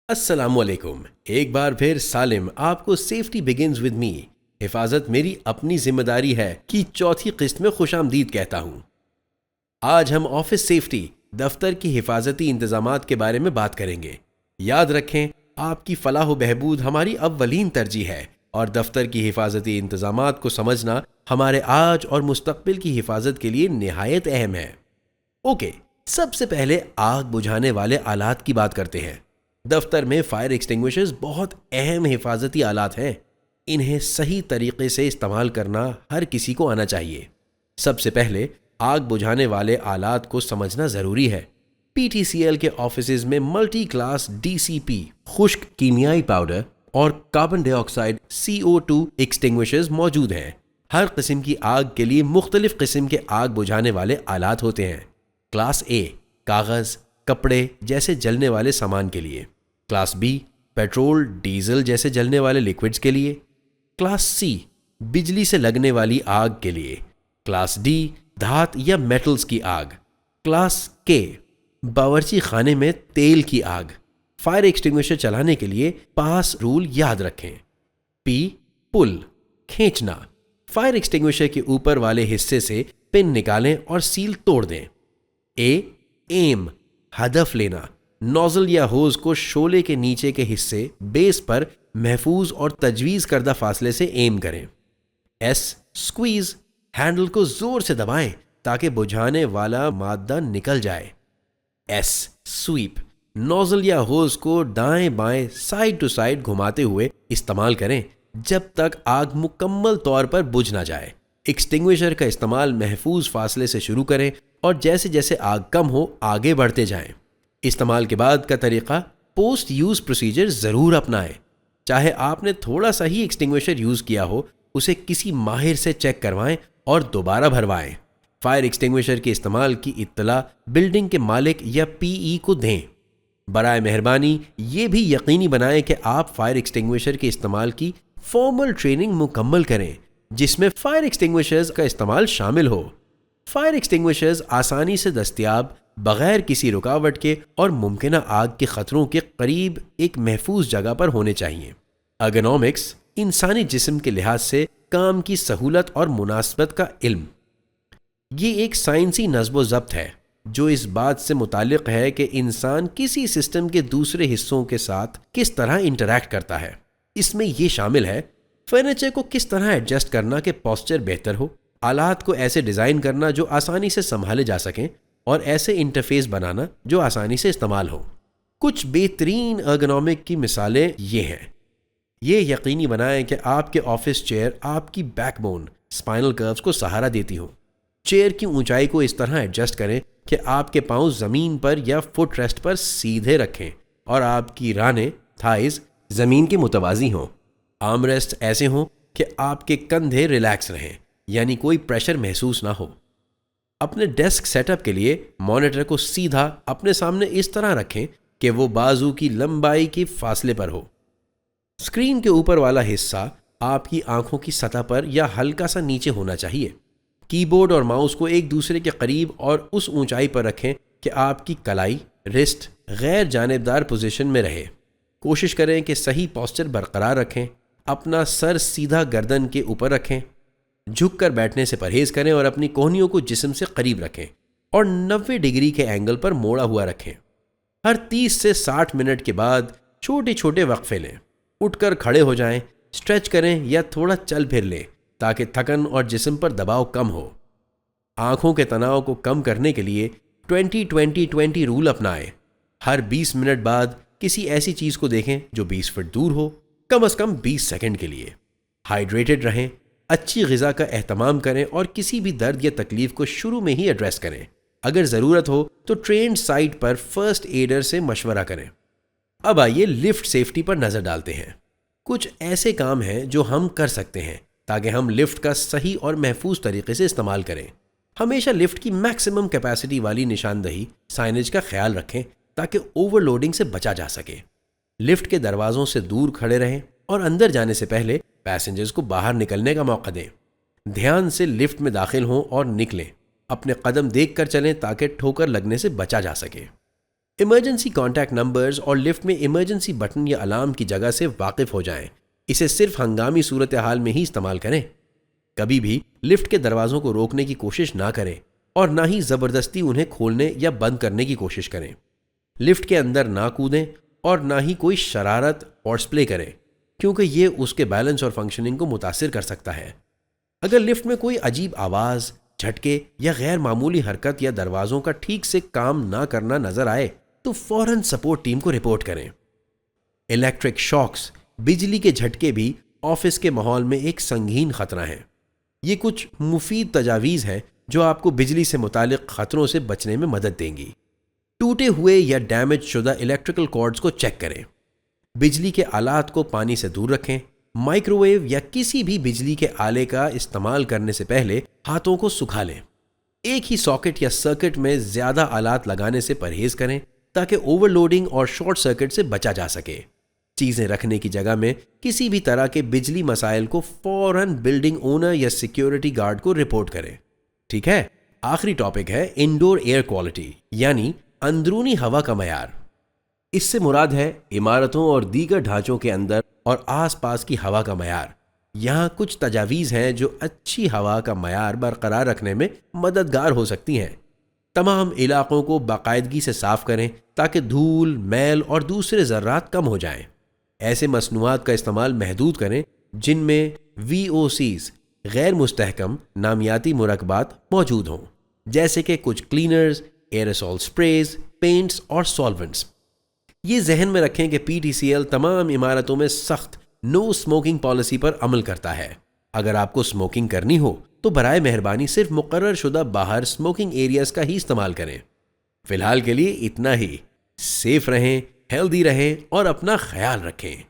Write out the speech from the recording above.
अस्सलामुअलैकुम। एक बार फिर सालिम आपको सेफ्टी बिगिंस विद मी, हिफाजत मेरी अपनी जिम्मेदारी है कि चौथी किस्त में खुशामदीद कहता हूँ। आज हम ऑफिस सेफ्टी, दफ्तर की हिफाजती इंतजामात के बारे में बात करेंगे। याद रखें, आपकी फलाह व बहबूद हमारी अव्वलीन तरजीह है और दफ्तर की हिफाजती इंतजामात को समझना हमारे आज और मुस्तकबिल की हिफाजत के लिए निहायत अहम है। ओके, सबसे पहले आग बुझाने वाले आलात की बात करते हैं। दफ्तर में फायर एक्सटिंग्विशर्स बहुत अहम हिफाजती आलात हैं। इन्हें सही तरीके से इस्तेमाल करना हर किसी को आना चाहिए। सबसे पहले आग बुझाने वाले आलात को समझना ज़रूरी है। पीटीसीएल के ऑफिसेज में मल्टी क्लास डीसीपी खुश्क कीमियाई पाउडर और कार्बन डाइऑक्साइड CO2 एक्सटिंग्विशर्स मौजूद हैं। हर किस्म की आग के लिए मुख्तलिफ किस्म के आग बुझाने वाले आलात होते हैं। क्लास ए कागज़, कपड़े जैसे जलने वाले सामान के लिए। क्लास बी पेट्रोल, डीजल जैसे जलने वाले लिक्विड्स के लिए। क्लास सी बिजली से लगने वाली आग के लिए। क्लास डी धात या मेटल्स की आग। क्लास के बावर्ची खाने में तेल की आग। फायर एक्सटिंग्विशर चलाने के लिए पास रूल याद रखें। पी पुल खींचना। फायर एक्सटिंग्विशर के ऊपर वाले हिस्से से पिन निकालें और सील तोड़ दें। ए एम हदफ लेना। नोजल या होज को शोले के नीचे के हिस्से बेस पर महफूज और तजवीज़ करदा फासले से एम करें। एस स्क्वीज हैंडल को जोर से दबाएं ताकि बुझाने वाला मादा निकल जाए। एस स्वीप नोजल या होज को दाएं बाएं साइड टू साइड घुमाते हुए इस्तेमाल करें जब तक आग मुकम्मल तौर पर बुझ ना जाए। एक्सटिंग्विशर का इस्तेमाल महफूज फासले से शुरू करें और जैसे जैसे आग कम हो आगे बढ़ते जाएं। इस्तेमाल के बाद का तरीका पोस्ट यूज़ प्रोसीजर ज़रूर अपनाएं। चाहे आपने थोड़ा सा ही एक्सटिंग्विशर यूज़ किया हो, उसे किसी माहिर से चेक करवाएं और दोबारा भरवाएं। फायर एक्सटिंग्विशर के इस्तेमाल की इत्तला बिल्डिंग के मालिक या पीई को दें। बराए मेहरबानी ये भी यकीनी बनाएं कि आप फायर एक्सटिंग्विशर के इस्तेमाल की फॉर्मल ट्रेनिंग मुकम्मल करें जिसमें फायर एक्सटिंग्विशर्स का इस्तेमाल शामिल हो। फायर एक्सटिंग्विशर्स आसानी से दस्तयाब, बगैर किसी रुकावट के और मुमकिन आग के खतरों के करीब एक महफूज जगह पर होने चाहिए। अर्गोनॉमिक्स इंसानी जिस्म के लिहाज से काम की सहूलत और मुनासबत का इल्म। ये एक साइंसी नज़्म ज़ब्त है जो इस बात से मुताल्लिक़ है कि इंसान किसी सिस्टम के दूसरे हिस्सों के साथ किस तरह इंटरैक्ट करता है। इसमें यह शामिल है फर्नीचर को किस तरह एडजस्ट करना कि पोस्चर बेहतर हो, आलात को ऐसे डिज़ाइन करना जो आसानी से संभाले जा सकें और ऐसे इंटरफेस बनाना जो आसानी से इस्तेमाल हो। कुछ बेहतरीन अर्गोनॉमिक की मिसालें ये हैं। ये यकीनी बनाएं कि आपके ऑफिस चेयर आपकी बैकबोन स्पाइनल कर्व्स को सहारा देती हो। चेयर की ऊंचाई को इस तरह एडजस्ट करें कि आपके पांव ज़मीन पर या फुट रेस्ट पर सीधे रखें और आपकी रानें थाइज ज़मीन के मुतवाज़ी हों। आर्म रेस्ट ऐसे हों कि आपके कंधे रिलैक्स रहें, यानी कोई प्रेशर महसूस ना हो। अपने डेस्क सेटअप के लिए मॉनिटर को सीधा अपने सामने इस तरह रखें कि वो बाजू की लंबाई के फासले पर हो। स्क्रीन के ऊपर वाला हिस्सा आपकी आंखों की सतह पर या हल्का सा नीचे होना चाहिए। कीबोर्ड और माउस को एक दूसरे के करीब और उस ऊंचाई पर रखें कि आपकी कलाई, रिस्ट गैर जानिबदार पोजीशन में रहे। कोशिश करें कि सही पोस्चर बरकरार रखें। अपना सर सीधा गर्दन के ऊपर रखें। झुककर बैठने से परहेज करें और अपनी कोहनियों को जिस्म से करीब रखें और 90 डिग्री के एंगल पर मोड़ा हुआ रखें। हर 30 से 60 मिनट के बाद छोटे छोटे वक्फे लें। उठकर खड़े हो जाएं, स्ट्रेच करें या थोड़ा चल फिर लें ताकि थकन और जिस्म पर दबाव कम हो। आंखों के तनाव को कम करने के लिए 20-20-20 रूल अपनाएं। हर 20 मिनट बाद किसी ऐसी चीज़ को देखें जो 20 फुट दूर हो, कम से कम 20 सेकंड के लिए। हाइड्रेटेड रहें, अच्छी ग़िज़ा का एहतमाम करें और किसी भी दर्द या तकलीफ़ को शुरू में ही एड्रेस करें। अगर ज़रूरत हो तो ट्रेंड साइट पर फर्स्ट एडर से मशवरा करें। अब आइए लिफ्ट सेफ्टी पर नज़र डालते हैं। कुछ ऐसे काम हैं जो हम कर सकते हैं ताकि हम लिफ्ट का सही और महफूज तरीके से इस्तेमाल करें। हमेशा लिफ्ट की मैक्सिमम कैपेसिटी वाली निशानदही साइनेज का ख्याल रखें ताकि ओवरलोडिंग से बचा जा सके। लिफ्ट के दरवाज़ों से दूर खड़े रहें और अंदर जाने से पहले पैसेंजर्स को बाहर निकलने का मौका दें। ध्यान से लिफ्ट में दाखिल हों और निकलें। अपने कदम देखकर चलें ताकि ठोकर लगने से बचा जा सके। इमरजेंसी कॉन्टैक्ट नंबर्स और लिफ्ट में इमरजेंसी बटन या अलार्म की जगह से वाकिफ हो जाएं। इसे सिर्फ हंगामी सूरत हाल में ही इस्तेमाल करें। कभी भी लिफ्ट के दरवाजों को रोकने की कोशिश ना करें और ना ही जबरदस्ती उन्हें खोलने या बंद करने की कोशिश करें। लिफ्ट के अंदर ना कूदें और ना ही कोई शरारत और स्प्ले करें, क्योंकि ये उसके बैलेंस और फंक्शनिंग को मुतासिर कर सकता है। अगर लिफ्ट में कोई अजीब आवाज, झटके या गैर मामूली हरकत या दरवाजों का ठीक से काम ना करना नजर आए तो फौरन सपोर्ट टीम को रिपोर्ट करें। इलेक्ट्रिक शॉक्स, बिजली के झटके भी ऑफिस के माहौल में एक संगीन खतरा है। ये कुछ मुफीद तजावीज़ हैं जो आपको बिजली से मुतालिक खतरों से बचने में मदद देंगी। टूटे हुए या डैमेज शुदा इलेक्ट्रिकल कॉर्ड्स को चेक करें। बिजली के आलात को पानी से दूर रखें। माइक्रोवेव या किसी भी बिजली के आले का इस्तेमाल करने से पहले हाथों को सुखा लें। एक ही सॉकेट या सर्किट में ज्यादा आलात लगाने से परहेज करें ताकि ओवरलोडिंग और शॉर्ट सर्किट से बचा जा सके। चीजें रखने की जगह में किसी भी तरह के बिजली मसाइल को फौरन बिल्डिंग ओनर या सिक्योरिटी गार्ड को रिपोर्ट करें। ठीक है, आखिरी टॉपिक है इंडोर एयर क्वालिटी, यानी अंदरूनी हवा का मयार। इससे मुराद है इमारतों और दीगर ढांचों के अंदर और आसपास की हवा का मयार। यहाँ कुछ तजावीज़ हैं जो अच्छी हवा का मयार बरकरार रखने में मददगार हो सकती हैं। तमाम इलाकों को बाकायदगी से साफ करें ताकि धूल, मैल और दूसरे ज़र्रात कम हो जाएं। ऐसे मसनूआत का इस्तेमाल महदूद करें जिनमें VOCs गैर मुस्तहकम नामियाती मुरकबात मौजूद हों, जैसे कि कुछ क्लीनर्स, एयरोसॉल स्प्रेज, पेंट्स और सॉल्वेंट्स। ये जहन में रखें कि PTCL तमाम इमारतों में सख्त नो स्मोकिंग पॉलिसी पर अमल करता है। अगर आपको स्मोकिंग करनी हो तो बराए मेहरबानी सिर्फ मुकर्रर शुदा बाहर स्मोकिंग एरियाज का ही इस्तेमाल करें। फिलहाल के लिए इतना ही। सेफ रहें, हेल्दी रहें और अपना ख्याल रखें।